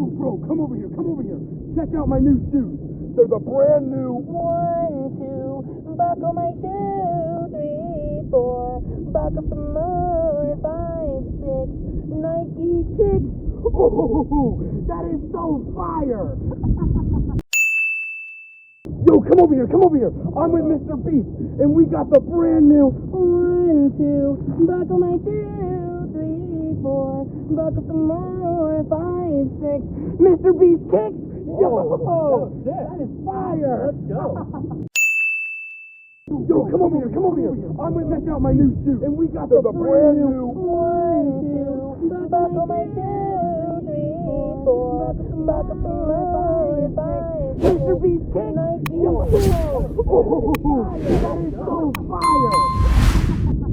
Bro, come over here, come over here. Check out my new shoes. They're the brand new 1, 2, buckle my shoe, 3, 4, buckle some more, 5, 6, Nike kicks. Oh, that is so fire! Yo, come over here, come over here. I'm with MrBeast, and we got the brand new 1, 2, buckle my shoe, 3, 4, buckle some more, 5, 6, MrBeast kicks. Yo, that is fire! Let's go. Yo, come over here, come over here. I'm gonna check out my new shoes, and we got the brand new 1, 2, buckle my shoe, 3, 4, buckle some more, 5, 6, MrBeast kicks. Nike Yo, kicks. that is so fire!